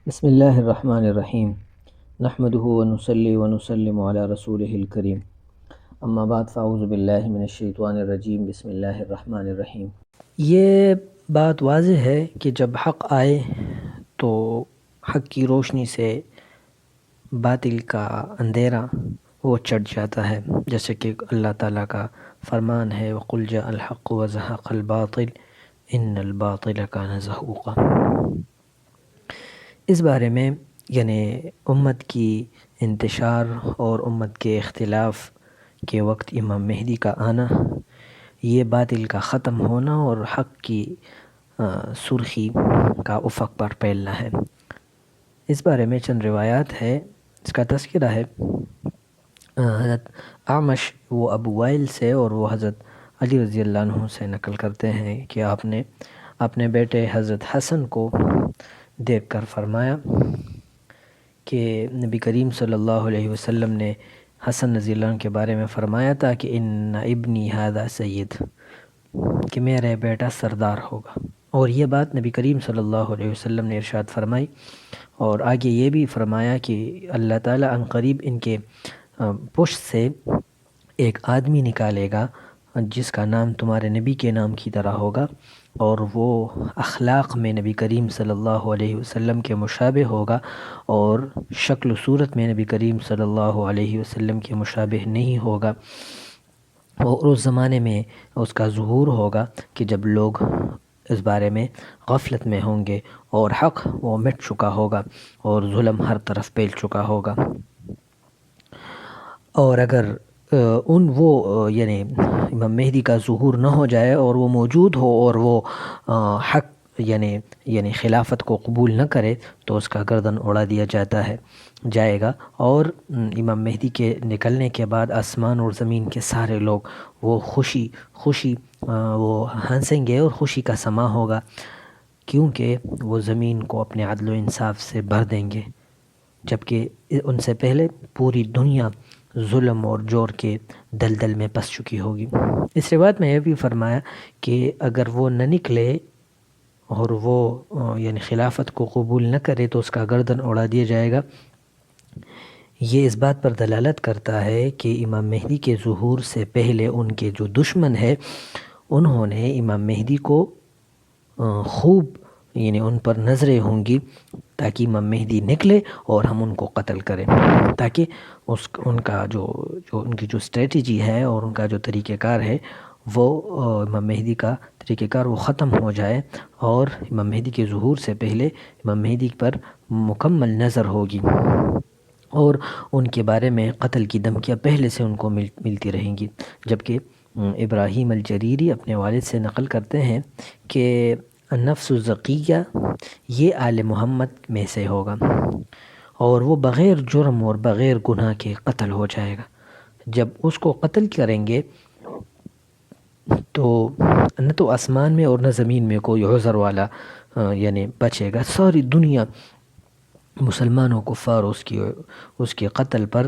بسم اللہ الرحمن الرحیم نحمده ونصلی ونسلم علی رسولہ الکریم اما بعد فاعوذ باللہ من الشیطان الرجیم بسم اللہ الرحمن الرحیم۔ یہ بات واضح ہے کہ جب حق آئے تو حق کی روشنی سے باطل کا اندھیرا وہ چڑھ جاتا ہے، جیسے کہ اللہ تعالیٰ کا فرمان ہے وَقُلْ جَاءَ الْحَقُّ وَزَهَقَ الْبَاطِلُ إِنَّ الْبَاطِلَ كَانَ زَهُوقًا۔ اس بارے میں یعنی امت کی انتشار اور امت کے اختلاف کے وقت امام مہدی کا آنا، یہ باطل کا ختم ہونا اور حق کی سرخی کا افق پر پھیلنا ہے۔ اس بارے میں چند روایات ہے، اس کا تذکرہ ہے حضرت اعمش وہ ابو وائل سے اور وہ حضرت علی رضی اللہ عنہ سے نقل کرتے ہیں کہ آپ نے اپنے بیٹے حضرت حسن کو دیکھ کر فرمایا کہ نبی کریم صلی اللہ علیہ وسلم نے حسن رضی اللہ عنہ کے بارے میں فرمایا تھا کہ ان ابنی ھذا سید، کہ میرا بیٹا سردار ہوگا، اور یہ بات نبی کریم صلی اللہ علیہ وسلم نے ارشاد فرمائی، اور آگے یہ بھی فرمایا کہ اللہ تعالیٰ عنقریب ان کے پشت سے ایک آدمی نکالے گا جس کا نام تمہارے نبی کے نام کی طرح ہوگا، اور وہ اخلاق میں نبی کریم صلی اللہ علیہ وسلم کے مشابہ ہوگا، اور شکل و صورت میں نبی کریم صلی اللہ علیہ وسلم کے مشابہ نہیں ہوگا۔ اور اس زمانے میں اس کا ظہور ہوگا کہ جب لوگ اس بارے میں غفلت میں ہوں گے اور حق وہ مٹ چکا ہوگا اور ظلم ہر طرف پھیل چکا ہوگا۔ اور اگر یعنی امام مہدی کا ظہور نہ ہو جائے اور وہ موجود ہو اور وہ حق یعنی خلافت کو قبول نہ کرے تو اس کا گردن اڑا دیا جائے گا، اور امام مہدی کے نکلنے کے بعد آسمان اور زمین کے سارے لوگ وہ خوشی وہ ہنسیں گے اور خوشی کا سماں ہوگا، کیونکہ وہ زمین کو اپنے عدل و انصاف سے بھر دیں گے، جبکہ ان سے پہلے پوری دنیا ظلم اور جور کے دلدل میں پس چکی ہوگی۔ اس روایت میں یہ بھی فرمایا کہ اگر وہ نہ نکلے اور وہ یعنی خلافت کو قبول نہ کرے تو اس کا گردن اڑا دیا جائے گا۔ یہ اس بات پر دلالت کرتا ہے کہ امام مہدی کے ظہور سے پہلے ان کے جو دشمن ہے انہوں نے امام مہدی کو خوب یعنی ان پر نظریں ہوں گی تاکہ امام مہدی نکلے اور ہم ان کو قتل کریں، تاکہ ان کا جو ان کی جو اسٹریٹجی ہے اور ان کا جو طریقہ کار ہے وہ امام مہدی کا طریقہ کار وہ ختم ہو جائے، اور امام مہدی کے ظہور سے پہلے امام مہدی پر مکمل نظر ہوگی، اور ان کے بارے میں قتل کی دھمکیاں پہلے سے ان کو ملتی رہیں گی۔ جبکہ ابراہیم الجریری اپنے والد سے نقل کرتے ہیں کہ النفس الزکیہ یہ آل محمد میں سے ہوگا، اور وہ بغیر جرم اور بغیر گناہ کے قتل ہو جائے گا۔ جب اس کو قتل کریں گے تو نہ تو آسمان میں اور نہ زمین میں کوئی عذر والا یعنی بچے گا، ساری دنیا مسلمانوں کفار اس کے قتل پر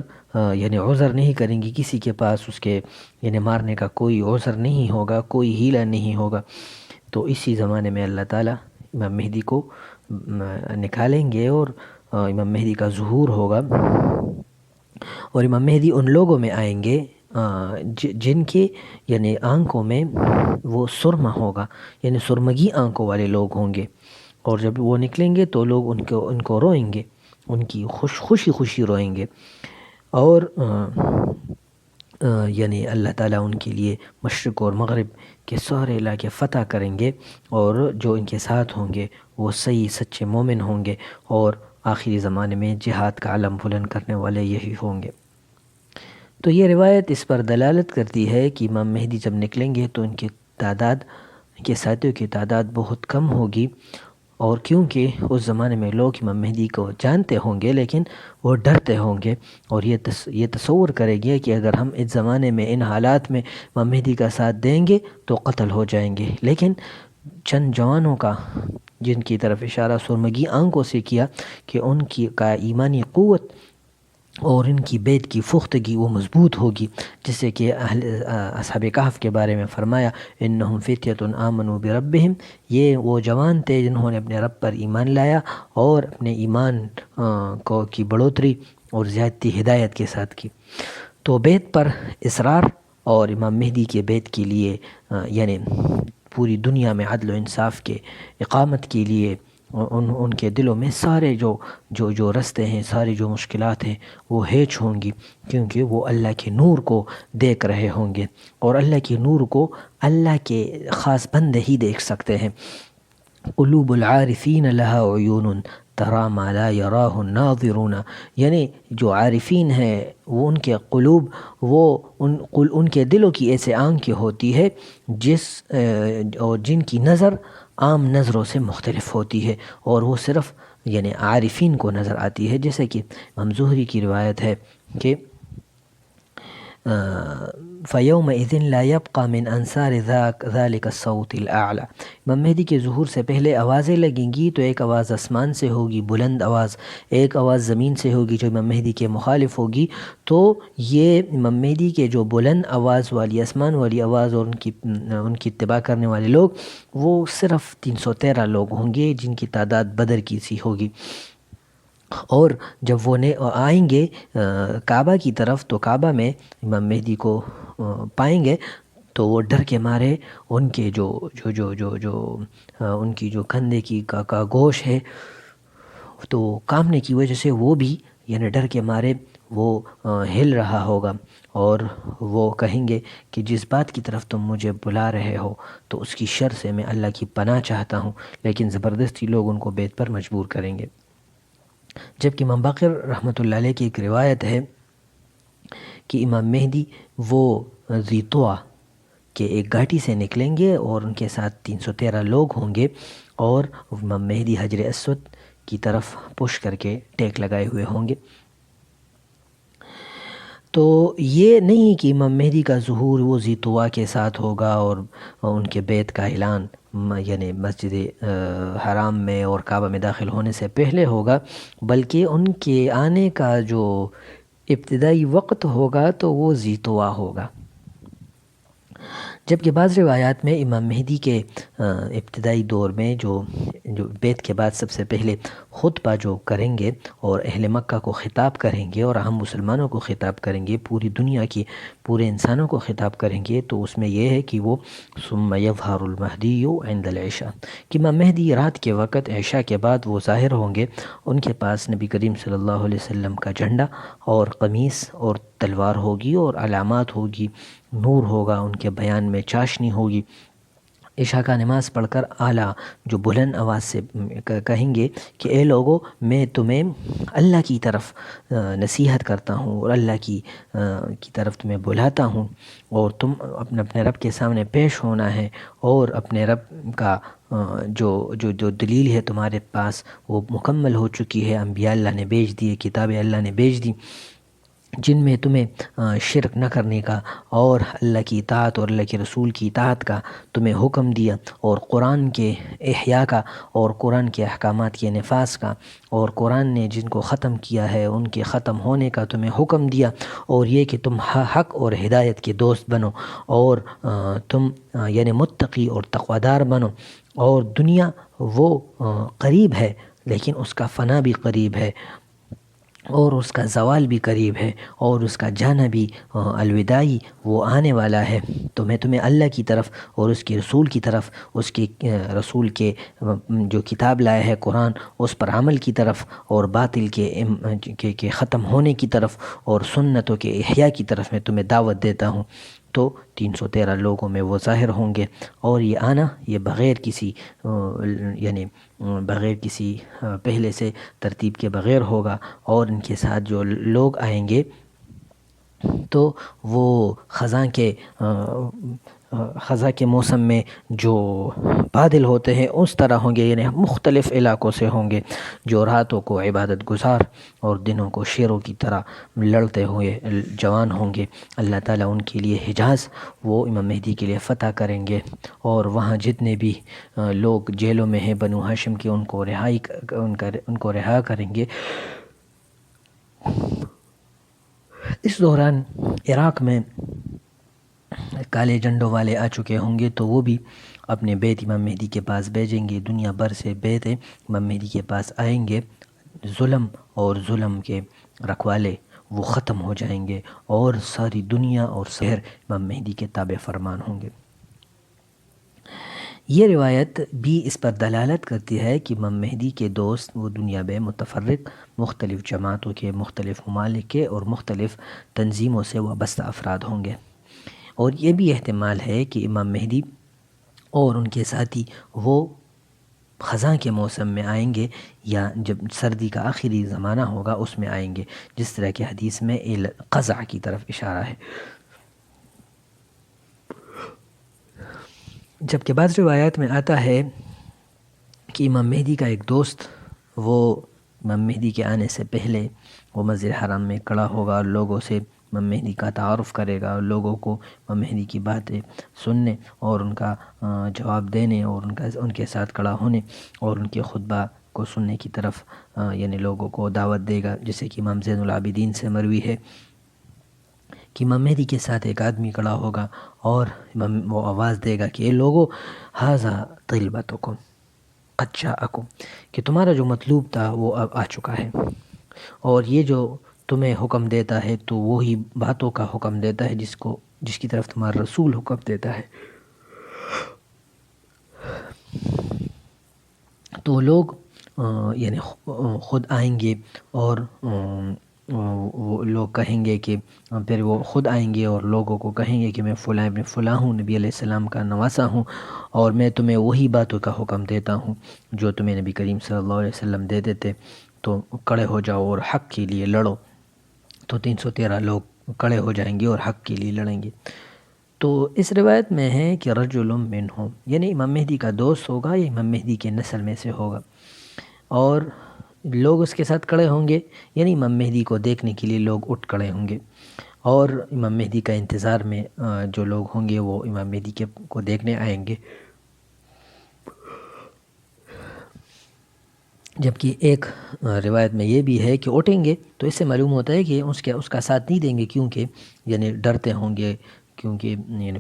یعنی عذر نہیں کریں گی، کسی کے پاس اس کے یعنی مارنے کا کوئی عذر نہیں ہوگا، کوئی ہیلہ نہیں ہوگا۔ تو اسی زمانے میں اللہ تعالیٰ امام مہدی کو نکالیں گے اور امام مہدی کا ظہور ہوگا، اور امام مہدی ان لوگوں میں آئیں گے جن کی یعنی آنکھوں میں وہ سرمہ ہوگا، یعنی سرمگی آنکھوں والے لوگ ہوں گے، اور جب وہ نکلیں گے تو لوگ ان کو روئیں گے، ان کی خوشی روئیں گے، اور یعنی اللہ تعالیٰ ان کے لیے مشرق اور مغرب کے سارے علاقے فتح کریں گے، اور جو ان کے ساتھ ہوں گے وہ صحیح سچے مومن ہوں گے، اور آخری زمانے میں جہاد کا علم بلند کرنے والے یہی ہوں گے۔ تو یہ روایت اس پر دلالت کرتی ہے کہ امام مہدی جب نکلیں گے تو ان کے ساتھیوں کی تعداد بہت کم ہوگی، اور کیونکہ اس زمانے میں لوگ امام مہدی کو جانتے ہوں گے لیکن وہ ڈرتے ہوں گے، اور یہ تصور کریں گے کہ اگر ہم اس زمانے میں ان حالات میں امام مہدی کا ساتھ دیں گے تو قتل ہو جائیں گے۔ لیکن چند جوانوں کا جن کی طرف اشارہ سرمگی آنکھوں سے کیا کہ ان کی کا ایمانی قوت اور ان کی بیت کی پختگی وہ مضبوط ہوگی، جیسے کہ اصحاب کہف کے بارے میں فرمایا انہم فتیۃ آمنوا بربہم، یہ وہ جوان تھے جنہوں نے اپنے رب پر ایمان لایا اور اپنے ایمان کی بڑھوتری اور زیادتی ہدایت کے ساتھ کی۔ تو بیت پر اصرار اور امام مہدی کے بیت کے لیے یعنی پوری دنیا میں عدل و انصاف کے اقامت کے لیے ان کے دلوں میں سارے جو رستے ہیں، ساری جو مشکلات ہیں وہ ہیچ ہوں گی، کیونکہ وہ اللہ کے نور کو دیکھ رہے ہوں گے، اور اللہ کے نور کو اللہ کے خاص بندے ہی دیکھ سکتے ہیں۔ قلوب العارفین لہا عیون ترا ما لا یراہ الناظرون، یعنی جو عارفین ہیں وہ ان کے قلوب، وہ ان کے دلوں کی ایسے آنکھیں ہوتی ہے اور جن کی نظر عام نظروں سے مختلف ہوتی ہے، اور وہ صرف یعنی عارفین کو نظر آتی ہے، جیسے کہ امام زہری کی روایت ہے کہ فَيَوْمَئِذٍ لَا يَبْقَى مِنْ أَنْصَارِ ذَلِكَ الصَّوْتِ الْأَعْلَى، امام مہدی کے ظہور سے پہلے آوازیں لگیں گی، تو ایک آواز آسمان سے ہوگی بلند آواز، ایک آواز زمین سے ہوگی جو امام مہدی کے مخالف ہوگی۔ تو یہ امام مہدی کے جو بلند آواز والی، آسمان والی آواز اور ان کی اتباع کرنے والے لوگ، وہ صرف 313 لوگ ہوں گے جن کی تعداد بدر کی سی ہوگی۔ اور جب وہ آئیں گے کعبہ کی طرف، تو کعبہ میں امام مہدی کو پائیں گے، تو وہ ڈر کے مارے ان کے ان کی جو کندھے کی کا گوشت ہے تو کامنے کی وجہ سے وہ بھی یعنی ڈر کے مارے وہ ہل رہا ہوگا، اور وہ کہیں گے کہ جس بات کی طرف تم مجھے بلا رہے ہو تو اس کی شر سے میں اللہ کی پناہ چاہتا ہوں، لیکن زبردستی لوگ ان کو بیت پر مجبور کریں گے۔ جبکہ امام باقر رحمۃ اللہ علیہ کی ایک روایت ہے کہ امام مہدی وہ ذی طویٰ کے ایک گھاٹی سے نکلیں گے اور ان کے ساتھ 313 لوگ ہوں گے، اور امام مہدی حجر اسود کی طرف پش کر کے ٹیک لگائے ہوئے ہوں گے۔ تو یہ نہیں کہ امام مہدی کا ظہور وہ ذی طویٰ کے ساتھ ہوگا اور ان کے بیت کا اعلان یعنی مسجد حرام میں اور کعبہ میں داخل ہونے سے پہلے ہوگا، بلکہ ان کے آنے کا جو ابتدائی وقت ہوگا تو وہ ذی طویٰ ہوگا۔ جبکہ بعض روایات میں امام مہدی کے ابتدائی دور میں جو بیت کے بعد سب سے پہلے خطبہ جو کریں گے اور اہل مکہ کو خطاب کریں گے اور ہم مسلمانوں کو خطاب کریں گے، پوری دنیا کی پورے انسانوں کو خطاب کریں گے، تو اس میں یہ ہے کہ وہ ثم یظہر المہدی عند العشاء، کہ امام مہدی رات کے وقت عشاء کے بعد وہ ظاہر ہوں گے، ان کے پاس نبی کریم صلی اللہ علیہ وسلم کا جھنڈا اور قمیص اور تلوار ہوگی اور علامات ہوگی، نور ہوگا، ان کے بیان میں چاشنی ہوگی۔ عشاء کا نماز پڑھ کر اعلیٰ جو بلند آواز سے کہیں گے کہ اے لوگو، میں تمہیں اللہ کی طرف نصیحت کرتا ہوں اور اللہ کی طرف تمہیں بلاتا ہوں، اور تم اپنے رب کے سامنے پیش ہونا ہے، اور اپنے رب کا جو دلیل ہے تمہارے پاس وہ مکمل ہو چکی ہے، انبیاء اللہ نے بھیج دیے، کتابیں اللہ نے بھیج دی، جن میں تمہیں شرک نہ کرنے کا اور اللہ کی اطاعت اور اللہ کے رسول کی اطاعت کا تمہیں حکم دیا، اور قرآن کے احیاء کا اور قرآن کے احکامات کے نفاذ کا، اور قرآن نے جن کو ختم کیا ہے ان کے ختم ہونے کا تمہیں حکم دیا، اور یہ کہ تم حق اور ہدایت کے دوست بنو، اور تم یعنی متقی اور تقویدار بنو، اور دنیا وہ قریب ہے لیکن اس کا فنا بھی قریب ہے، اور اس کا زوال بھی قریب ہے، اور اس کا جانا بھی الوداعی وہ آنے والا ہے۔ تو میں تمہیں اللہ کی طرف اور اس کے رسول کی طرف، اس کے رسول کے جو کتاب لایا ہے قرآن، اس پر عمل کی طرف، اور باطل کے ختم ہونے کی طرف، اور سنتوں کے احیاء کی طرف میں تمہیں دعوت دیتا ہوں۔ تو 313 لوگوں میں وہ ظاہر ہوں گے، اور یہ آنا یہ بغیر کسی پہلے سے ترتیب کے بغیر ہوگا، اور ان کے ساتھ جو لوگ آئیں گے تو وہ خزاں کے موسم میں جو بادل ہوتے ہیں اس طرح ہوں گے، یعنی مختلف علاقوں سے ہوں گے، جو راتوں کو عبادت گزار اور دنوں کو شیروں کی طرح لڑتے ہوئے جوان ہوں گے۔ اللہ تعالیٰ ان کے لیے حجاز وہ امام مہدی کے لیے فتح کریں گے، اور وہاں جتنے بھی لوگ جیلوں میں ہیں بنو ہاشم کے، ان کو رہا کریں گے، اس دوران عراق میں کالے جھنڈوں والے آ چکے ہوں گے تو وہ بھی اپنے بیت امام مہدی کے پاس بھیجیں گے، دنیا بھر سے بیت امام مہدی کے پاس آئیں گے، ظلم اور ظلم کے رکھوالے وہ ختم ہو جائیں گے اور ساری دنیا اور شہر امام مہدی کے تابع فرمان ہوں گے۔ یہ روایت بھی اس پر دلالت کرتی ہے کہ امام مہدی کے دوست وہ دنیا میں متفرق مختلف جماعتوں کے، مختلف ممالک کے اور مختلف تنظیموں سے وابستہ افراد ہوں گے، اور یہ بھی احتمال ہے کہ امام مہدی اور ان کے ساتھی وہ خزاں کے موسم میں آئیں گے یا جب سردی کا آخری زمانہ ہوگا اس میں آئیں گے، جس طرح کہ حدیث میں قزع کی طرف اشارہ ہے۔ جبکہ بعض روایات میں آتا ہے کہ امام مہدی کا ایک دوست وہ امام مہدی کے آنے سے پہلے وہ مسجد حرام میں کھڑا ہوگا اور لوگوں سے امام مہدی کا تعارف کرے گا، اور لوگوں کو امام مہدی کی باتیں سننے اور ان کا جواب دینے اور ان کے ساتھ کھڑا ہونے اور ان کے خطبہ کو سننے کی طرف یعنی لوگوں کو دعوت دے گا، جیسے کہ امام زین العابدین سے مروی ہے کہ امام مہدی کے ساتھ ایک آدمی کھڑا ہوگا اور وہ آواز دے گا کہ اے لوگو ھذا طلبتکم قد جاءکم، کہ تمہارا جو مطلوب تھا وہ اب آ چکا ہے، اور یہ جو تمہیں حکم دیتا ہے تو وہی باتوں کا حکم دیتا ہے جس کی طرف تمہارا رسول حکم دیتا ہے۔ تو لوگ یعنی خود آئیں گے اور وہ لوگ کہیں گے کہ پھر وہ خود آئیں گے اور لوگوں کو کہیں گے کہ میں فلاں ابن فلاں ہوں، نبی علیہ السلام کا نواسا ہوں، اور میں تمہیں وہی باتوں کا حکم دیتا ہوں جو تمہیں نبی کریم صلی اللہ علیہ وسلم دیتے تھے، تو کھڑے ہو جاؤ اور حق کے لیے لڑو۔ تو 313 لوگ کھڑے ہو جائیں گے اور حق کے لیے لڑیں گے۔ تو اس روایت میں ہے کہ رجل منہم، یعنی امام مہدی کا دوست ہوگا یا امام مہدی کے نسل میں سے ہوگا، اور لوگ اس کے ساتھ کھڑے ہوں گے، یعنی امام مہدی کو دیکھنے کے لیے لوگ اٹھ کھڑے ہوں گے، اور امام مہدی کا انتظار میں جو لوگ ہوں گے وہ امام مہدی کو دیکھنے آئیں گے۔ جبکہ ایک روایت میں یہ بھی ہے کہ اٹھیں گے، تو اس سے معلوم ہوتا ہے کہ اس کا ساتھ نہیں دیں گے، کیونکہ یعنی ڈرتے ہوں گے، کیونکہ یعنی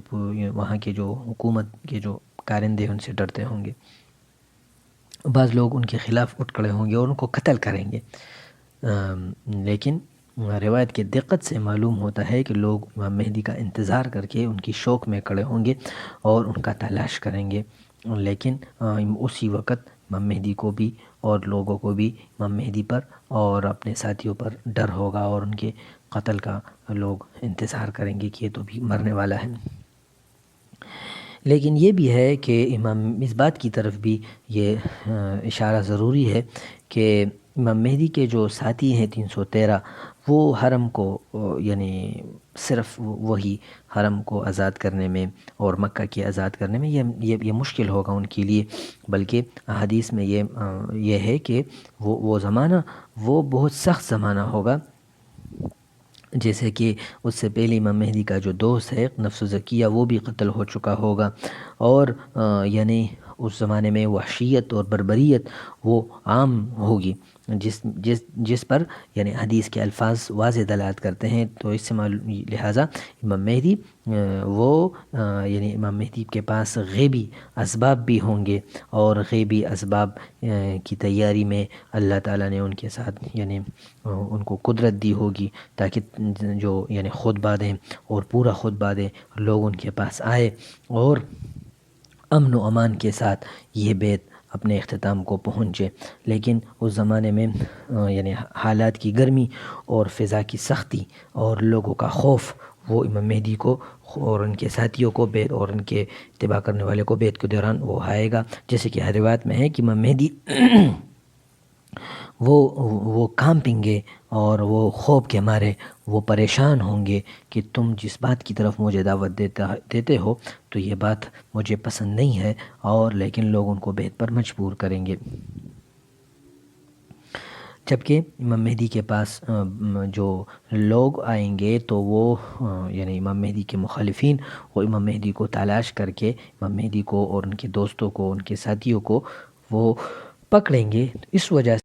وہاں کے جو حکومت کے جو کارندے ان سے ڈرتے ہوں گے۔ بعض لوگ ان کے خلاف اٹھ کھڑے ہوں گے اور ان کو قتل کریں گے، لیکن روایت کی دقت سے معلوم ہوتا ہے کہ لوگ امام مہدی کا انتظار کر کے ان کی شوق میں کھڑے ہوں گے اور ان کا تلاش کریں گے، لیکن اسی وقت امام مہدی کو بھی اور لوگوں کو بھی امام مہدی پر اور اپنے ساتھیوں پر ڈر ہوگا، اور ان کے قتل کا لوگ انتظار کریں گے کہ یہ تو بھی مرنے والا ہے۔ لیکن یہ بھی ہے کہ اس بات کی طرف بھی یہ اشارہ ضروری ہے کہ امام مہدی کے جو ساتھی ہیں 313، وہ حرم کو یعنی صرف وہی حرم کو آزاد کرنے میں اور مکہ کے آزاد کرنے میں یہ مشکل ہوگا ان کے لیے، بلکہ حدیث میں یہ ہے کہ وہ زمانہ وہ بہت سخت زمانہ ہوگا، جیسے کہ اس سے پہلے امام مہدی کا جو دوست ہے نفس زکیہ وہ بھی قتل ہو چکا ہوگا، اور یعنی اس زمانے میں وحشیت اور بربریت وہ عام ہوگی، جس پر یعنی حدیث کے الفاظ واضح دلالت کرتے ہیں۔ تو اس سے لہٰذا امام مہدی یعنی امام مہدی کے پاس غیبی اسباب بھی ہوں گے، اور غیبی اسباب کی تیاری میں اللہ تعالیٰ نے ان کے ساتھ یعنی ان کو قدرت دی ہوگی، تاکہ جو یعنی خطبہ دیں اور پورا خطبہ دیں، لوگ ان کے پاس آئے اور امن و امان کے ساتھ یہ بیت اپنے اختتام کو پہنچے۔ لیکن اس زمانے میں یعنی حالات کی گرمی اور فضا کی سختی اور لوگوں کا خوف وہ امام مہدی کو اور ان کے ساتھیوں کو بیت اور ان کے اتباع کرنے والے کو بیت کے دوران وہ آئے گا، جیسے کہ ہر روایت میں ہے کہ امام مہدی وہ کانپیں گے اور وہ خوف کے مارے وہ پریشان ہوں گے کہ تم جس بات کی طرف مجھے دعوت دیتے ہو تو یہ بات مجھے پسند نہیں ہے، اور لیکن لوگ ان کو بیت پر مجبور کریں گے۔ جبکہ امام مہدی کے پاس جو لوگ آئیں گے تو وہ یعنی امام مہدی کے مخالفین وہ امام مہدی کو تلاش کر کے امام مہدی کو اور ان کے دوستوں کو، ان کے ساتھیوں کو وہ پکڑیں گے، اس وجہ سے